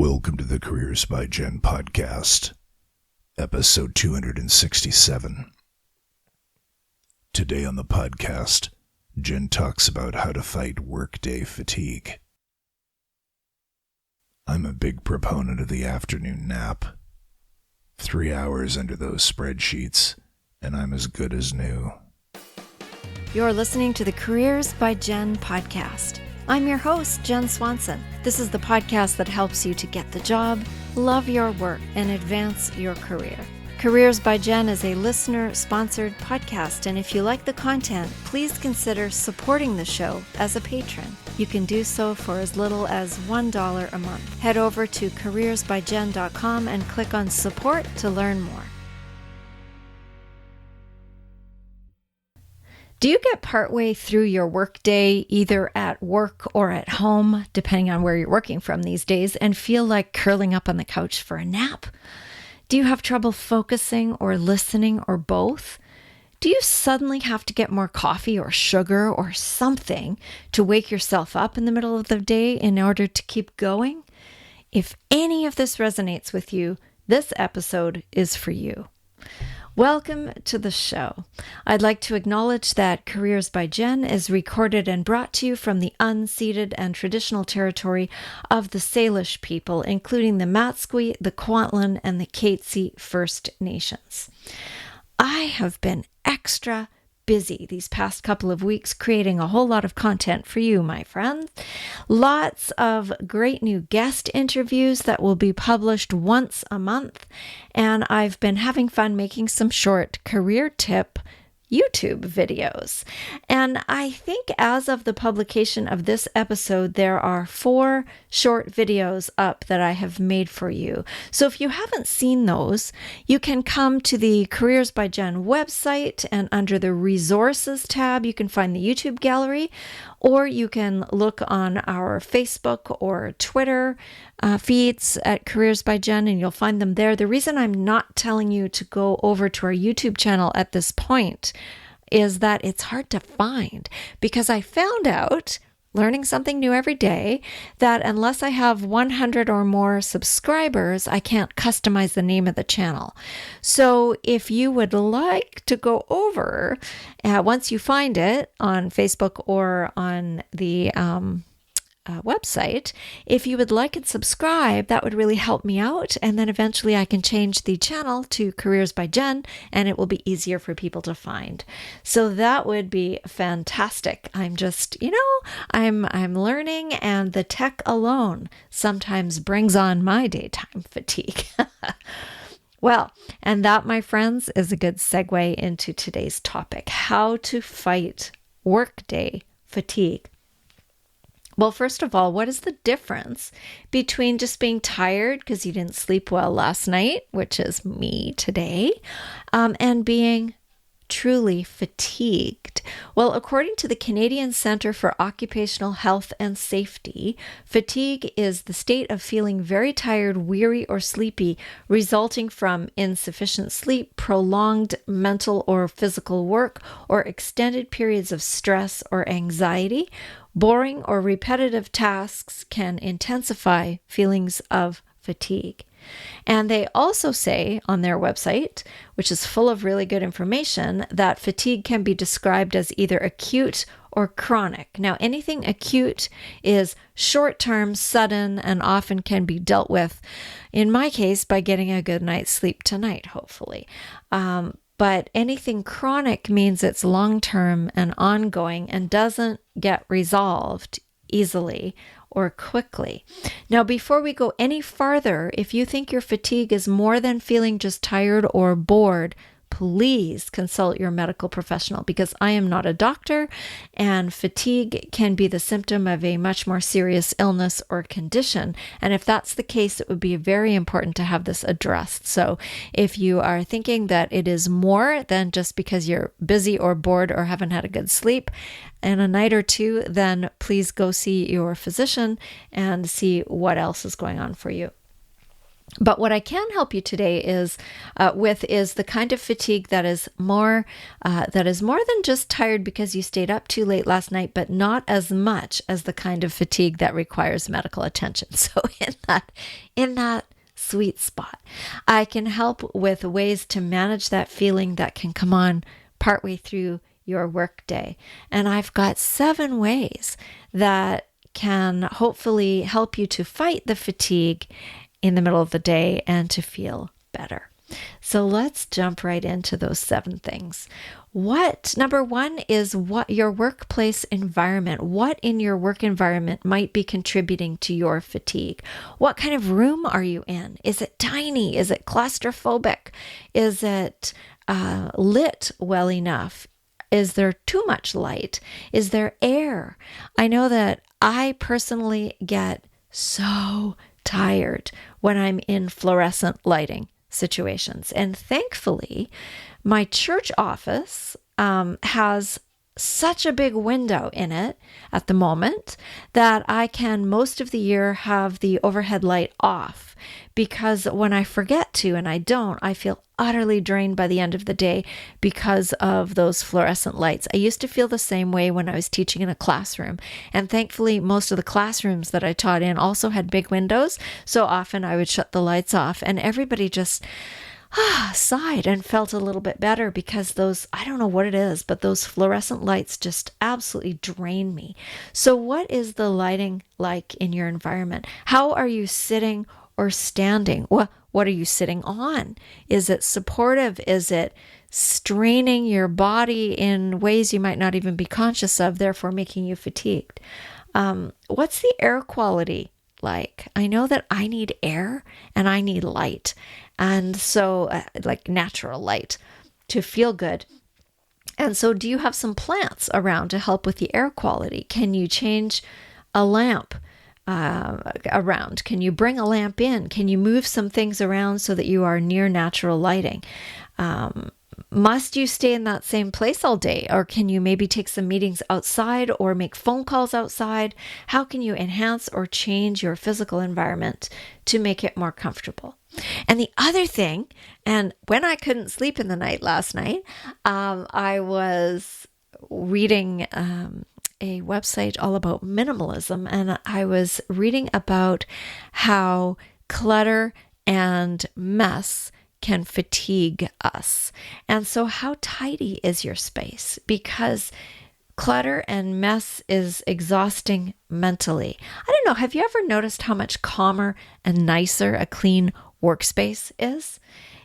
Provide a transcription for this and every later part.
Welcome to the Careers by Jen podcast, episode 267. Today on the podcast, Jen talks about how to fight workday fatigue. I'm a big proponent of the afternoon nap. 3 hours under those spreadsheets, and I'm as good as new. You're listening to the Careers by Jen podcast. I'm your host, Jen Swanson. This is the podcast that helps you to get the job, love your work, and advance your career. Careers by Jen is a listener-sponsored podcast, and if you like the content, please consider supporting the show as a patron. You can do so for as little as $1 a month. Head over to careersbyjenn.com and click on support to learn more. Do you get partway through your workday, either at work or at home, depending on where you're working from these days, and feel like curling up on the couch for a nap? Do you have trouble focusing or listening or both? Do you suddenly have to get more coffee or sugar or something to wake yourself up in the middle of the day in order to keep going? If any of this resonates with you, this episode is for you. Welcome to the show. I'd like to acknowledge that Careers by Jen is recorded and brought to you from the unceded and traditional territory of the Salish people, including the Matsqui, the Kwantlen, and the Katzie First Nations. I have been extra busy these past couple of weeks creating a whole lot of content for you, my friends. Lots of great new guest interviews that will be published once a month. And I've been having fun making some short career tip YouTube videos. And I think as of the publication of this episode, there are 4 short videos up that I have made for you. So if you haven't seen those, you can come to the Careers by Jen website, and under the resources tab, you can find the YouTube gallery, or you can look on our Facebook or Twitter feeds at Careers by Jen, and you'll find them there. The reason I'm not telling you to go over to our YouTube channel at this point is that it's hard to find, because I found out, learning something new every day, that unless I have 100 or more subscribers, I can't customize the name of the channel. So if you would like to go over, once you find it on Facebook or on the website, if you would like and subscribe, that would really help me out. And then eventually I can change the channel to Careers by Jen, and it will be easier for people to find. So that would be fantastic. I'm just, I'm learning, and the tech alone sometimes brings on my daytime fatigue. Well, and that, my friends, is a good segue into today's topic: how to fight workday fatigue. Well, first of all, what is the difference between just being tired because you didn't sleep well last night, which is me today, and being truly fatigued? Well, according to the Canadian Centre for Occupational Health and Safety, fatigue is the state of feeling very tired, weary, or sleepy resulting from insufficient sleep, prolonged mental or physical work, or extended periods of stress or anxiety. Boring or repetitive tasks can intensify feelings of fatigue. And they also say on their website, which is full of really good information, that fatigue can be described as either acute or chronic. Now, anything acute is short-term, sudden, and often can be dealt with, in my case, by getting a good night's sleep tonight, hopefully. But anything chronic means it's long-term and ongoing and doesn't get resolved easily or quickly. Now, before we go any farther, if you think your fatigue is more than feeling just tired or bored, please consult your medical professional, because I am not a doctor, and fatigue can be the symptom of a much more serious illness or condition. And if that's the case, it would be very important to have this addressed. So if you are thinking that it is more than just because you're busy or bored or haven't had a good sleep in a night or two, then please go see your physician and see what else is going on for you. But what I can help you today is the kind of fatigue that is more than just tired because you stayed up too late last night, but not as much as the kind of fatigue that requires medical attention. So in that sweet spot. I can help with ways to manage that feeling that can come on partway through your workday. And I've got 7 ways that can hopefully help you to fight the fatigue in the middle of the day and to feel better. So let's jump right into those 7 things. Number 1 is what your workplace environment, what in your work environment might be contributing to your fatigue? What kind of room are you in? Is it tiny? Is it claustrophobic? Is it lit well enough? Is there too much light? Is there air? I know that I personally get so tired when I'm in fluorescent lighting situations. And thankfully, my church office has such a big window in it at the moment that I can most of the year have the overhead light off, because when I forget to and I don't, I feel utterly drained by the end of the day because of those fluorescent lights. I used to feel the same way when I was teaching in a classroom, and thankfully most of the classrooms that I taught in also had big windows, so often I would shut the lights off and everybody just sighed and felt a little bit better, because those, I don't know what it is, but those fluorescent lights just absolutely drain me. So what is the lighting like in your environment? How are you sitting or standing? What are you sitting on? Is it supportive? Is it straining your body in ways you might not even be conscious of, therefore making you fatigued? What's the air quality like? I know that I need air and I need light. And so like natural light to feel good. And so do you have some plants around to help with the air quality? Can you change a lamp around? Can you bring a lamp in? Can you move some things around so that you are near natural lighting? Must you stay in that same place all day? Or can you maybe take some meetings outside or make phone calls outside? How can you enhance or change your physical environment to make it more comfortable? And the other thing, and when I couldn't sleep in the night last night, I was reading a website all about minimalism, and I was reading about how clutter and mess can fatigue us. And so how tidy is your space? Because clutter and mess is exhausting mentally. I don't know, have you ever noticed how much calmer and nicer a clean workspace is?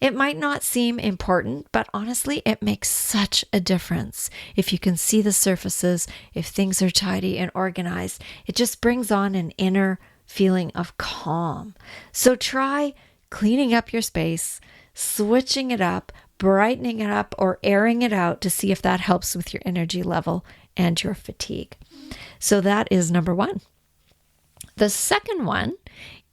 It might not seem important, but honestly, it makes such a difference. If you can see the surfaces, if things are tidy and organized, it just brings on an inner feeling of calm. So try cleaning up your space, switching it up, brightening it up, or airing it out to see if that helps with your energy level and your fatigue. So that is number 1. The second one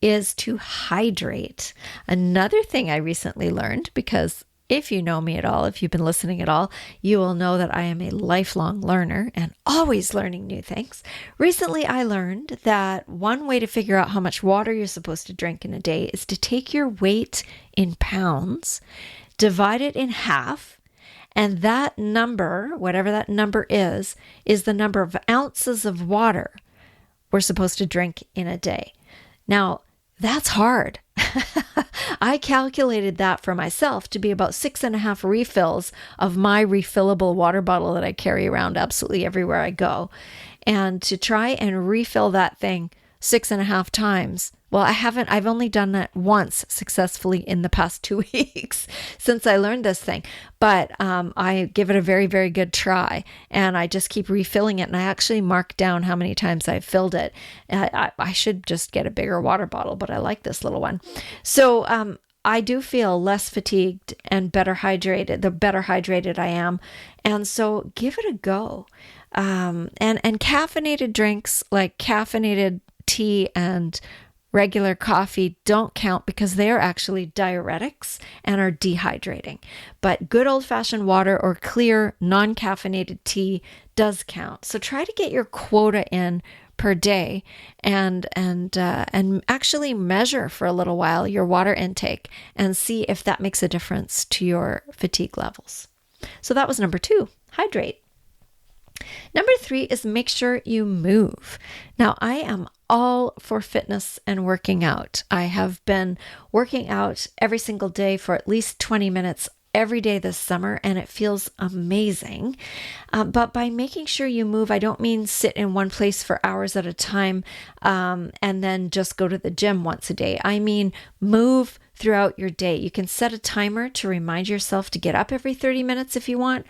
is to hydrate. Another thing I recently learned, because if you know me at all, if you've been listening at all, you will know that I am a lifelong learner and always learning new things. Recently, I learned that one way to figure out how much water you're supposed to drink in a day is to take your weight in pounds, divide it in half, and that number, whatever that number is the number of ounces of water we're supposed to drink in a day. Now, that's hard. I calculated that for myself to be about 6.5 refills of my refillable water bottle that I carry around absolutely everywhere I go. And to try and refill that thing 6.5 times. Well, I've only done that once successfully in the past 2 weeks since I learned this thing. But I give it a very, very good try. And I just keep refilling it. And I actually mark down how many times I've filled it. I should just get a bigger water bottle, but I like this little one. So I do feel less fatigued and better hydrated, the better hydrated I am. And so give it a go. And caffeinated drinks like caffeinated tea and regular coffee don't count because they are actually diuretics and are dehydrating. But good old-fashioned water or clear non-caffeinated tea does count. So try to get your quota in per day and actually measure for a little while your water intake and see if that makes a difference to your fatigue levels. So that was number 2, hydrate. Number 3 is make sure you move. Now, I am all for fitness and working out. I have been working out every single day for at least 20 minutes every day this summer, and it feels amazing. But by making sure you move, I don't mean sit in one place for hours at a time and then just go to the gym once a day. I mean move throughout your day. You can set a timer to remind yourself to get up every 30 minutes if you want.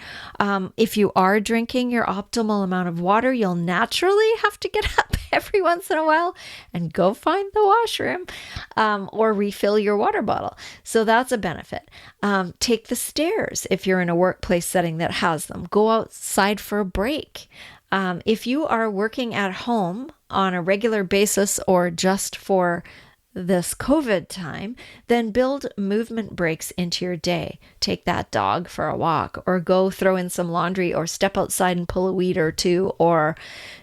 If you are drinking your optimal amount of water, you'll naturally have to get up every once in a while and go find the washroom or refill your water bottle. So that's a benefit. Take the stairs if you're in a workplace setting that has them. Go outside for a break. If you are working at home on a regular basis or just for this COVID time, then build movement breaks into your day. Take that dog for a walk, or go throw in some laundry, or step outside and pull a weed or two, or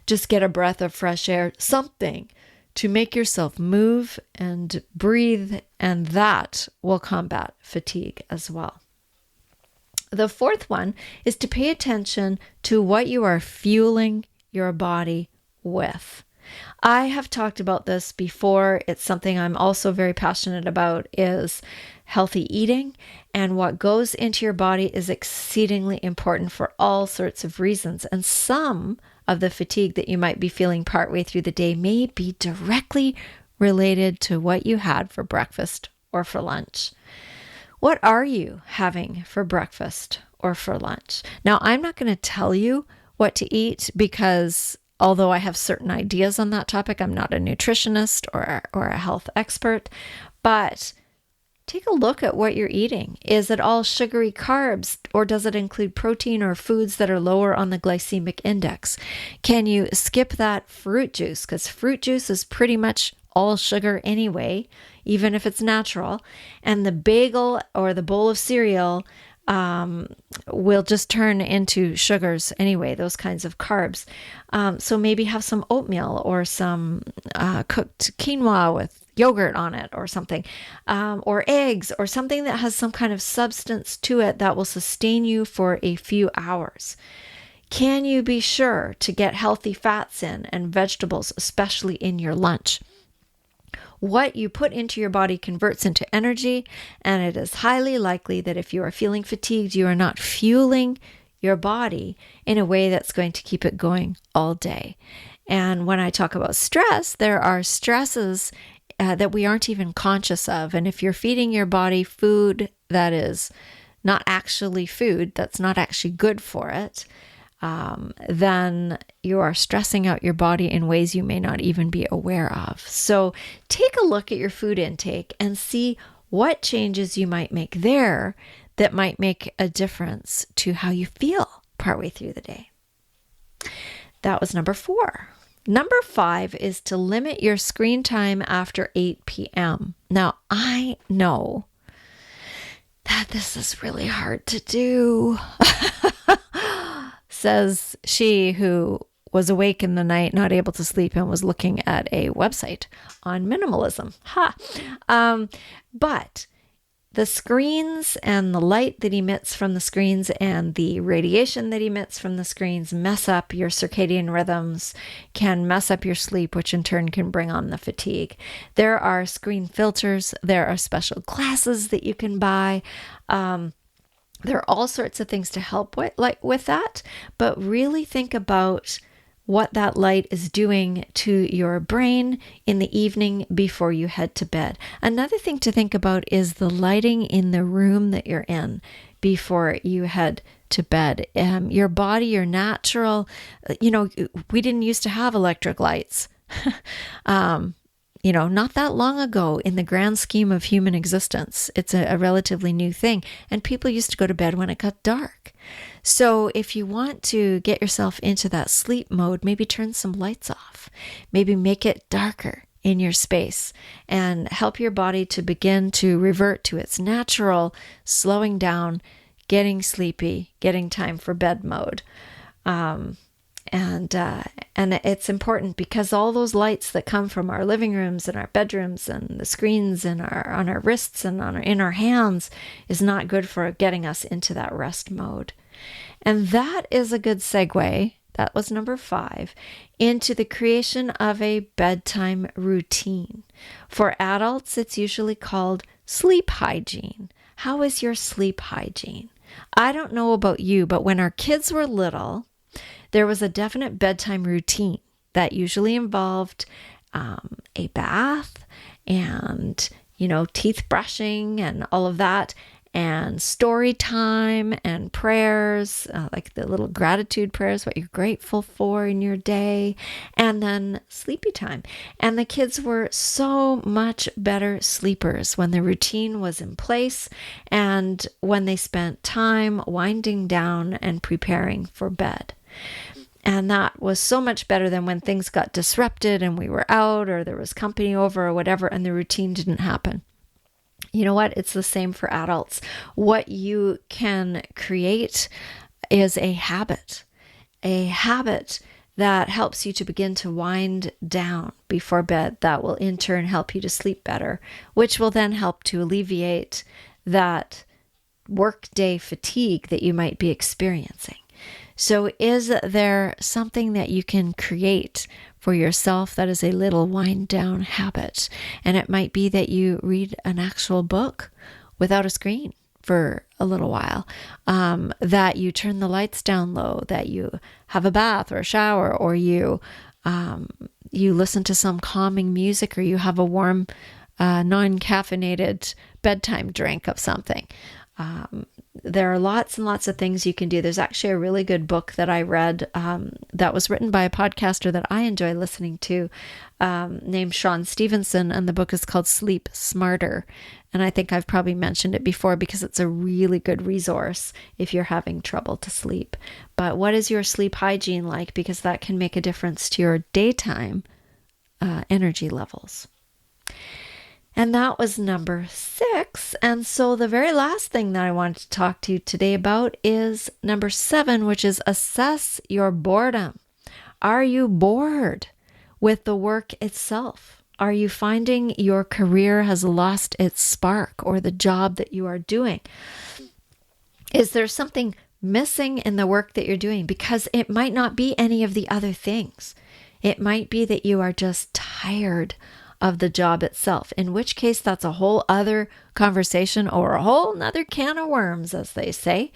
just get a breath of fresh air, something to make yourself move and breathe, and that will combat fatigue as well. The fourth one is to pay attention to what you are fueling your body with. I have talked about this before. It's something I'm also very passionate about, is healthy eating, and what goes into your body is exceedingly important for all sorts of reasons. And some of the fatigue that you might be feeling partway through the day may be directly related to what you had for breakfast or for lunch. What are you having for breakfast or for lunch? Now, I'm not going to tell you what to eat because although I have certain ideas on that topic, I'm not a nutritionist or a health expert, but take a look at what you're eating. Is it all sugary carbs, or does it include protein or foods that are lower on the glycemic index? Can you skip that fruit juice? Because fruit juice is pretty much all sugar anyway, even if it's natural. And the bagel or the bowl of cereal will just turn into sugars anyway, those kinds of carbs. So maybe have some oatmeal or some cooked quinoa with yogurt on it or something, or eggs or something that has some kind of substance to it that will sustain you for a few hours. Can you be sure to get healthy fats in and vegetables, especially in your lunch? What you put into your body converts into energy, and it is highly likely that if you are feeling fatigued, you are not fueling your body in a way that's going to keep it going all day. And when I talk about stress, there are stresses that we aren't even conscious of. And if you're feeding your body food that is not actually food, that's not actually good for it, then you are stressing out your body in ways you may not even be aware of. So take a look at your food intake and see what changes you might make there that might make a difference to how you feel partway through the day. That was number 4. Number 5 is to limit your screen time after 8 p.m. Now, I know that this is really hard to do. Says she who was awake in the night, not able to sleep, and was looking at a website on minimalism. But the screens and the light that emits from the screens and the radiation that emits from the screens mess up your circadian rhythms, can mess up your sleep, which in turn can bring on the fatigue. There are screen filters. There are special glasses that you can buy. There are all sorts of things to help with that, but really think about what that light is doing to your brain in the evening before you head to bed. Another thing to think about is the lighting in the room that you're in before you head to bed. Your body, your natural, we didn't used to have electric lights. Not that long ago in the grand scheme of human existence. It's a relatively new thing. And people used to go to bed when it got dark. So if you want to get yourself into that sleep mode, maybe turn some lights off. Maybe make it darker in your space and help your body to begin to revert to its natural slowing down, getting sleepy, getting time for bed mode. And it's important because all those lights that come from our living rooms and our bedrooms and the screens and on our wrists and in our hands is not good for getting us into that rest mode. And that is a good segue that was number 5, into the creation of a bedtime routine. For adults, it's usually called sleep hygiene. How is your sleep hygiene? I don't know about you, but when our kids were little, there was a definite bedtime routine that usually involved a bath and, teeth brushing and all of that, and story time and prayers, like the little gratitude prayers, what you're grateful for in your day, and then sleepy time. And the kids were so much better sleepers when the routine was in place and when they spent time winding down and preparing for bed. And that was so much better than when things got disrupted and we were out or there was company over or whatever and the routine didn't happen. You know what? It's the same for adults. What you can create is a habit that helps you to begin to wind down before bed, that will in turn help you to sleep better, which will then help to alleviate that workday fatigue that you might be experiencing. So is there something that you can create for yourself that is a little wind down habit? And it might be that you read an actual book without a screen for a little while, that you turn the lights down low, that you have a bath or a shower, or you listen to some calming music, or you have a warm, non-caffeinated bedtime drink of something. There are lots and lots of things you can do. There's actually a really good book that I read that was written by a podcaster that I enjoy listening to, named Sean Stevenson, and the book is called Sleep Smarter. And I think I've probably mentioned it before because it's a really good resource if you're having trouble to sleep. But what is your sleep hygiene like? Because that can make a difference to your daytime energy levels. And that was number 6. And so the very last thing that I wanted to talk to you today about is number 7, which is assess your boredom. Are you bored with the work itself? Are you finding your career has lost its spark, or the job that you are doing? Is there something missing in the work that you're doing? Because it might not be any of the other things. It might be that you are just tired of the job itself, in which case that's a whole other conversation or a whole nother can of worms, as they say.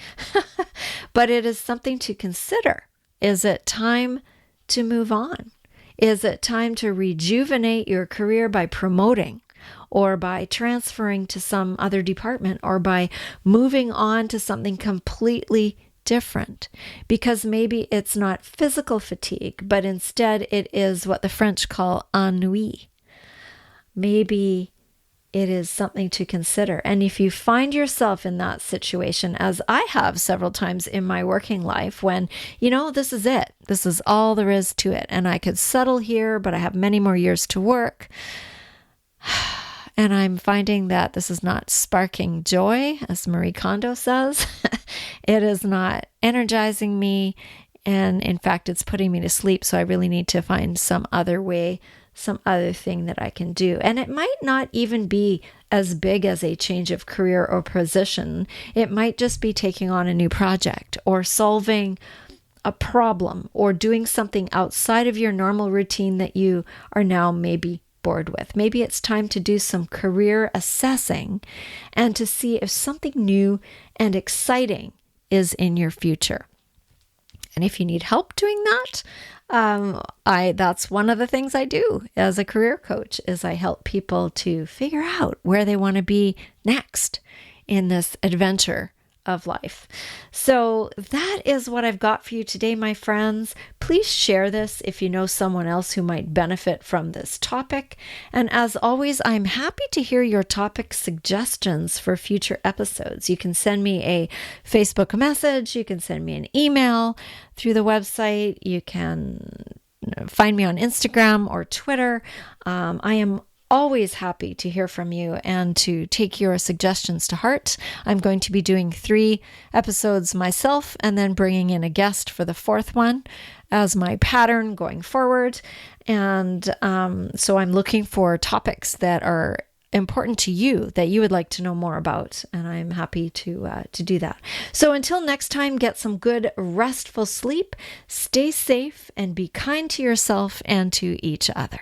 But it is something to consider. Is it time to move on? Is it time to rejuvenate your career by promoting, or by transferring to some other department, or by moving on to something completely different? Because maybe it's not physical fatigue, but instead it is what the French call ennui. Maybe it is something to consider. And if you find yourself in that situation, as I have several times in my working life, when, this is it, this is all there is to it, and I could settle here, but I have many more years to work, and I'm finding that this is not sparking joy, as Marie Kondo says. It is not energizing me, and in fact, it's putting me to sleep, so I really need to find some other way, some other thing that I can do. And it might not even be as big as a change of career or position. It might just be taking on a new project, or solving a problem, or doing something outside of your normal routine that you are now maybe bored with. Maybe it's time to do some career assessing and to see if something new and exciting is in your future. And if you need help doing that, that's one of the things I do as a career coach, is I help people to figure out where they want to be next in this adventure of life. So that is what I've got for you today, my friends. Please share this if you know someone else who might benefit from this topic. And as always, I'm happy to hear your topic suggestions for future episodes. You can send me a Facebook message. You can send me an email through the website. You can find me on Instagram or Twitter. I am always happy to hear from you and to take your suggestions to heart. I'm going to be doing 3 episodes myself and then bringing in a guest for the 4th one as my pattern going forward. And so I'm looking for topics that are important to you that you would like to know more about, and I'm happy to do that. So until next time, get some good restful sleep, stay safe, and be kind to yourself and to each other.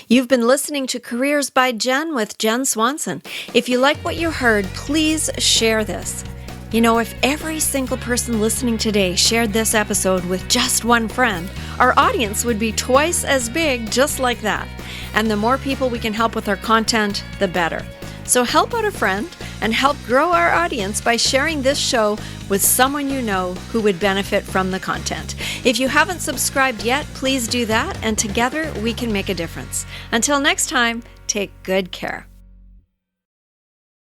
You've been listening to Careers by Jen with Jen Swanson. If you like what you heard, please share this. You know, if every single person listening today shared this episode with just one friend, our audience would be twice as big just like that. And the more people we can help with our content, the better. So help out a friend and help grow our audience by sharing this show with someone you know who would benefit from the content. If you haven't subscribed yet, please do that, and together we can make a difference. Until next time, take good care.